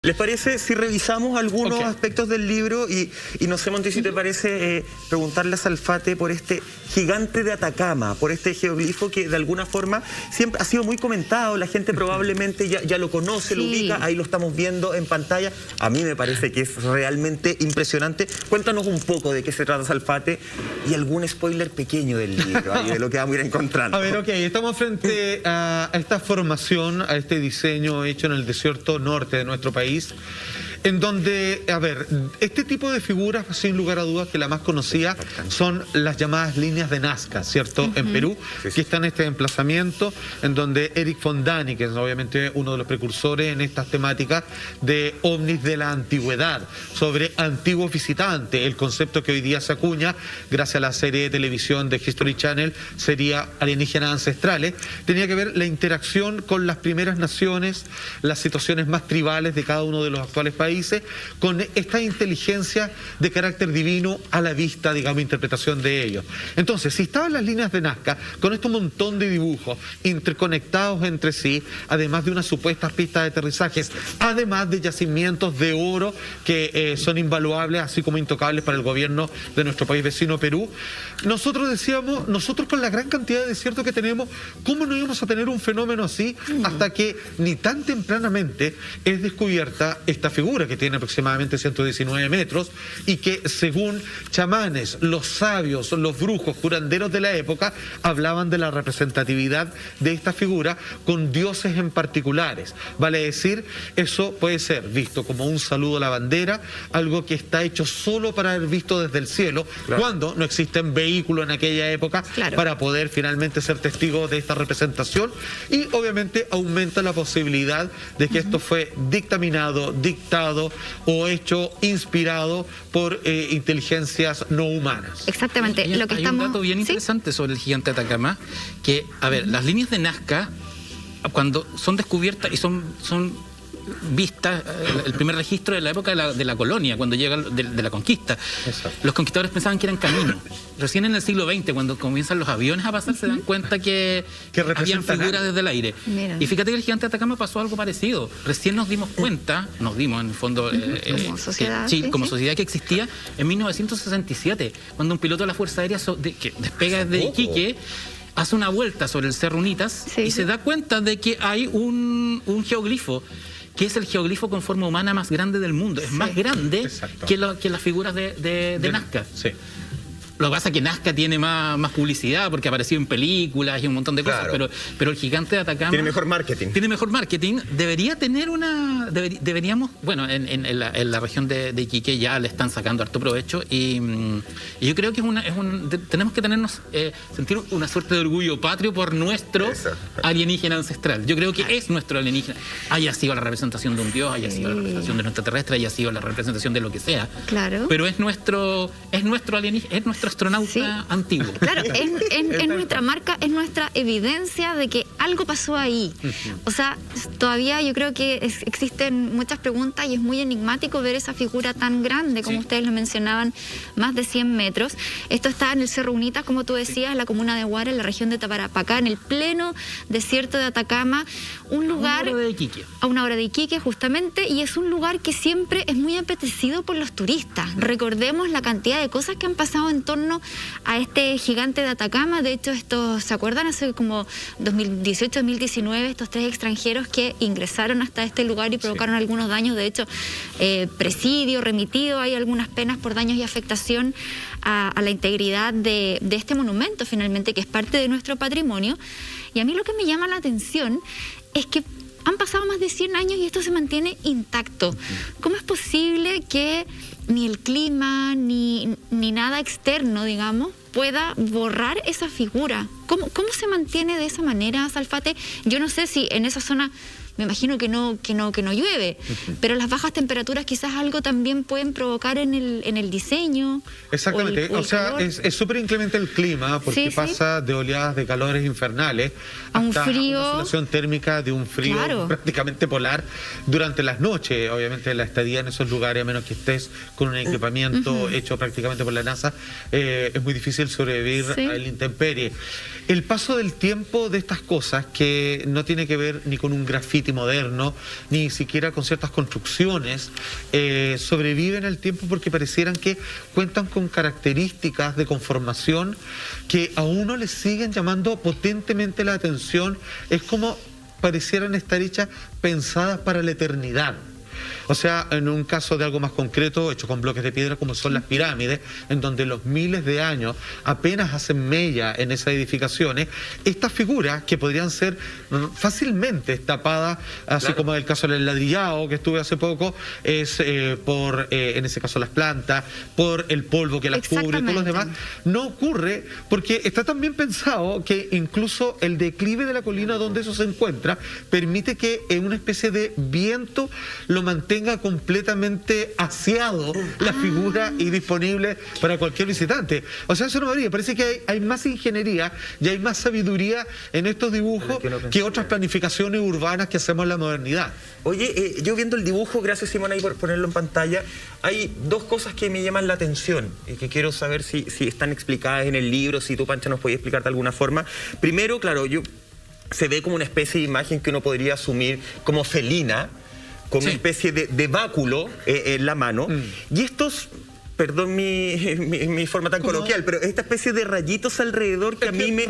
¿Les parece si revisamos algunos aspectos del libro? Y no sé, Monty, si te parece preguntarle a Salfate por este gigante de Atacama, por este geoglifo que de alguna forma siempre ha sido muy comentado, la gente probablemente ya lo conoce, lo ubica, ahí lo estamos viendo en pantalla. A mí me parece que es realmente impresionante. Cuéntanos un poco de qué se trata, Salfate, y algún spoiler pequeño del libro, de lo que vamos a ir encontrando. A ver, estamos frente a esta formación, a este diseño hecho en el desierto norte de nuestro país, en donde, a ver, este tipo de figuras, sin lugar a dudas, que la más conocida son las llamadas líneas de Nazca, ¿cierto? En Perú, que está en este emplazamiento, en donde Eric von Däniken, que es obviamente uno de los precursores en estas temáticas de ovnis de la antigüedad, sobre antiguos visitantes, el concepto que hoy día se acuña, gracias a la serie de televisión de History Channel, sería alienígenas ancestrales, tenía que ver la interacción con las primeras naciones, las situaciones más tribales de cada uno de los actuales países, con esta inteligencia de carácter divino a la vista, digamos, interpretación de ellos. Entonces, si estaban las líneas de Nazca, con este montón de dibujos interconectados entre sí, además de unas supuestas pistas de aterrizajes, además de yacimientos de oro que son invaluables, así como intocables para el gobierno de nuestro país vecino Perú, nosotros decíamos, nosotros con la gran cantidad de desierto que tenemos, ¿cómo no íbamos a tener un fenómeno así hasta que ni tan tempranamente es descubierta esta figura que tiene aproximadamente 119 metros y que, según chamanes, los sabios, los brujos, curanderos de la época, hablaban de la representatividad de esta figura con dioses en particulares? Vale decir, eso puede ser visto como un saludo a la bandera, algo que está hecho solo para ser visto desde el cielo, cuando no existen vehículos en aquella época para poder finalmente ser testigos de esta representación, y obviamente aumenta la posibilidad de que esto fue dictaminado, dictado o hecho inspirado por inteligencias no humanas. Exactamente. Hay un dato bien interesante sobre el gigante de Atacama, que, a ver, las líneas de Nazca, cuando son descubiertas y son vistas, el primer registro de la época de la colonia, cuando llega de la conquista. Los conquistadores pensaban que eran caminos. Recién en el siglo XX, cuando comienzan los aviones a pasar, se dan cuenta que habían figuras desde el aire. Y fíjate que el gigante de Atacama pasó algo parecido. Recién nos dimos cuenta, en el fondo, como sociedad, como sociedad, que existía en 1967, cuando un piloto de la Fuerza Aérea que despega desde Iquique, hace una vuelta sobre el Cerro Unitas y se da cuenta de que hay un geoglifo, que es el geoglifo con forma humana más grande del mundo. Es más grande que las figuras de Nazca. Lo que pasa es que Nazca tiene más publicidad porque ha aparecido en películas y un montón de cosas, pero el gigante de Atacama tiene mejor marketing. Tiene mejor marketing. Debería tener deberíamos, bueno, en la región de Iquique ya le están sacando harto provecho, y yo creo que tenemos que sentir una suerte de orgullo patrio por nuestro alienígena ancestral. Yo creo que es nuestro alienígena. Haya sido la representación de un dios, haya sido la representación de un extraterrestre, haya sido la representación de lo que sea. Pero es nuestro alienígena, es nuestro astronauta antiguo. Claro, es nuestra marca, es nuestra evidencia de que algo pasó ahí. O sea, todavía yo creo que existen muchas preguntas y es muy enigmático ver esa figura tan grande, como ustedes lo mencionaban, más de 100 metros. Esto está en el Cerro Unitas, como tú decías, en la comuna de Huara, en la región de Tarapacá, en el pleno desierto de Atacama, un lugar... A una hora de Iquique. A una hora de Iquique, justamente, y es un lugar que siempre es muy apetecido por los turistas. Recordemos la cantidad de cosas que han pasado en torno a este gigante de Atacama. De hecho, ¿se acuerdan? Hace como 2018-2019, estos 3 extranjeros que ingresaron hasta este lugar y provocaron algunos daños. De hecho, presidio, remitido, hay algunas penas por daños y afectación a la integridad de este monumento, finalmente, que es parte de nuestro patrimonio. Y a mí lo que me llama la atención es que han pasado más de 100 años y esto se mantiene intacto. ¿Cómo es posible que ni el clima, ni nada externo, digamos, pueda borrar esa figura? ¿Cómo se mantiene de esa manera, Salfate? Yo no sé si en esa zona, me imagino que no llueve, pero las bajas temperaturas quizás algo también pueden provocar en el diseño. Exactamente, o sea, es súper inclemente el clima, porque pasa de oleadas de calores infernales a un hasta frío, una situación térmica de un frío prácticamente polar durante las noches. Obviamente la estadía en esos lugares, a menos que estés con un equipamiento hecho prácticamente por la NASA, es muy difícil sobrevivir a la intemperie. El paso del tiempo de estas cosas, que no tiene que ver ni con un grafiti antimoderno, ni siquiera con ciertas construcciones, sobreviven al tiempo porque parecieran que cuentan con características de conformación que a uno le siguen llamando potentemente la atención. Es como parecieran estar hechas pensadas para la eternidad. O sea, en un caso de algo más concreto, hecho con bloques de piedra como son las pirámides, en donde los miles de años apenas hacen mella en esas edificaciones, estas figuras que podrían ser fácilmente tapadas, así claro, como el caso del ladrillado que estuve hace poco, es por, en ese caso, las plantas, por el polvo que las cubre y todos los demás. No ocurre porque está tan bien pensado que incluso el declive de la colina donde eso se encuentra permite que en una especie de viento lo mantenga completamente aseado la figura y disponible para cualquier visitante. O sea, eso no varía. Parece que hay más ingeniería y hay más sabiduría en estos dibujos que otras planificaciones urbanas que hacemos en la modernidad. Oye, yo viendo el dibujo, gracias Simón ahí por ponerlo en pantalla, hay dos cosas que me llaman la atención y que quiero saber si están explicadas en el libro, si tú, Pancha, nos podías explicar de alguna forma. Primero, claro, se ve como una especie de imagen que uno podría asumir como felina, con una especie de báculo en la mano. Y estos, perdón mi forma tan coloquial, pero esta especie de rayitos alrededor que a mí me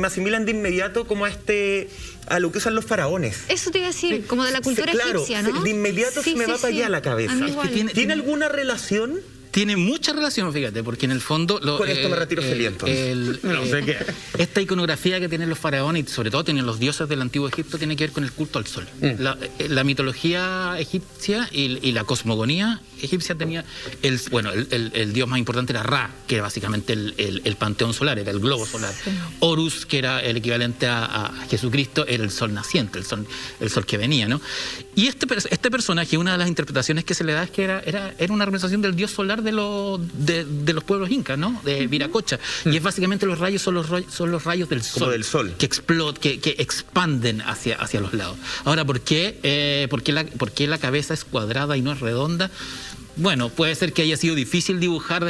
asimilan de inmediato como a lo que usan los faraones. Eso te iba a decir, como de la cultura egipcia, ¿no? De inmediato se me va para allá la cabeza. ¿Tiene alguna relación? Tiene mucha relación, fíjate, porque en el fondo... Con esto me retiro feliz, entonces. No sé qué. Esta iconografía que tienen los faraones, y sobre todo tienen los dioses del antiguo Egipto, tiene que ver con el culto al sol. La mitología egipcia y la cosmogonía egipcia tenía... El dios más importante era Ra, que era básicamente el panteón solar, era el globo solar. Sí. Horus, que era el equivalente a Jesucristo, era el sol naciente, el sol que venía, ¿no? Y este personaje, una de las interpretaciones que se le da es que era una representación del dios solar de los pueblos incas, ¿no? De Viracocha. Y es básicamente los rayos son los rayos del sol. Como del sol. Que explotan, que expanden hacia los lados. Ahora, ¿por qué la cabeza es cuadrada y no es redonda? Bueno, puede ser que haya sido difícil dibujar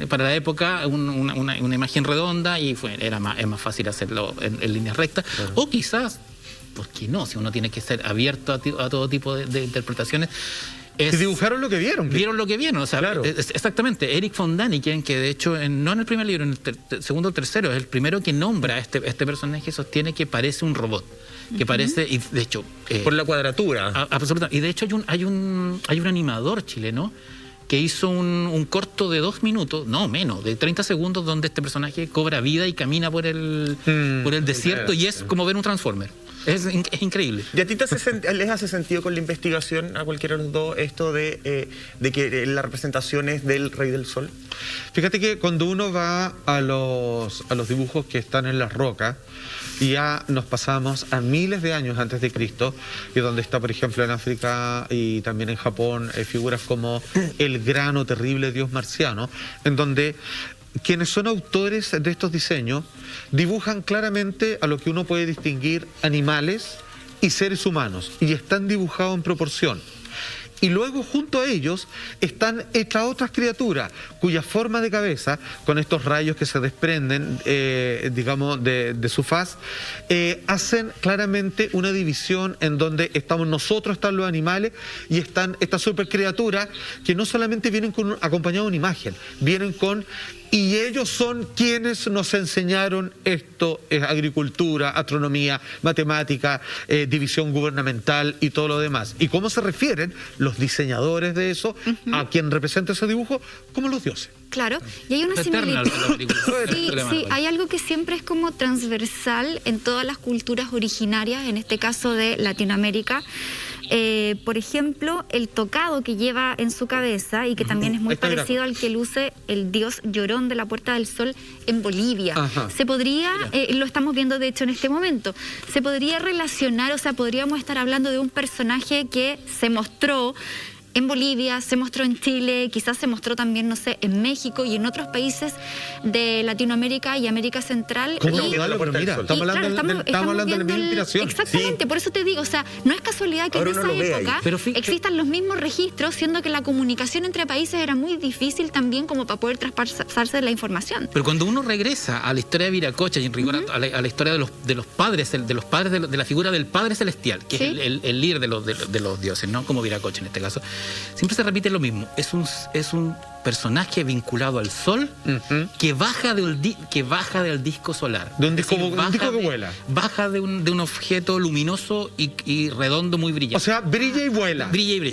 para la época una imagen redonda y es más fácil hacerlo en líneas rectas. Claro. O quizás, ¿por qué no? Si uno tiene que ser abierto a todo tipo de interpretaciones. Si dibujaron lo que vieron. Vieron lo que vieron, o sea, claro. Exactamente. Eric von Däniken, que de hecho, no en el primer libro, en el segundo o tercero, es el primero que nombra a este personaje, sostiene que parece un robot. Que parece, y de hecho... por la cuadratura. Absolutamente. Y de hecho hay un animador chileno que hizo un corto de 2 minutos, no menos, de 30 segundos, donde este personaje cobra vida y camina por el desierto, y es como ver un Transformer. Es increíble. ¿Y a ti les hace sentido con la investigación a cualquiera de los dos esto de que la representación es del Rey del Sol? Fíjate que cuando uno va a los dibujos que están en las rocas, y ya nos pasamos a miles de años antes de Cristo, y donde está, por ejemplo, en África y también en Japón, figuras como el gran o terrible dios marciano, en donde quienes son autores de estos diseños dibujan claramente a lo que uno puede distinguir animales y seres humanos, y están dibujados en proporción. Y luego junto a ellos están hechas otras criaturas cuya forma de cabeza, con estos rayos que se desprenden, digamos, de su faz, hacen claramente una división en donde estamos nosotros, están los animales, y están estas supercriaturas que no solamente vienen acompañadas de una imagen, vienen con... Y ellos son quienes nos enseñaron esto, agricultura, astronomía, matemática, división gubernamental y todo lo demás. ¿Y cómo se refieren los diseñadores de eso a quien representa ese dibujo? Como los dioses. Claro, y hay una similitud. Sí, hay algo que siempre es como transversal en todas las culturas originarias, en este caso de Latinoamérica. Por ejemplo, el tocado que lleva en su cabeza y que también es muy parecido al que luce el dios llorón de la Puerta del Sol en Bolivia. Se podría, lo estamos viendo de hecho en este momento, se podría relacionar, o sea, podríamos estar hablando de un personaje que se mostró en Bolivia, se mostró en Chile, quizás se mostró también, no sé, en México y en otros países de Latinoamérica y América Central. ¿Cómo? Y, Pero mira, estamos hablando de la misma inspiración. Exactamente, por eso te digo, o sea, no es casualidad que Ahora en uno esa lo ve época ahí. existan los mismos registros, siendo que la comunicación entre países era muy difícil también como para poder traspasarse la información. Pero cuando uno regresa a la historia de Viracocha y en rigor a la historia de los padres, de la figura del Padre Celestial, que Sí. es el líder de los dioses, ¿no? Como Viracocha en este caso, siempre se repite lo mismo. Es un personaje vinculado al sol que baja del disco solar. De un Es disco, decir, un disco que vuela. Baja de un objeto luminoso y redondo muy brillante. O sea, brilla y vuela. Brilla y brilla.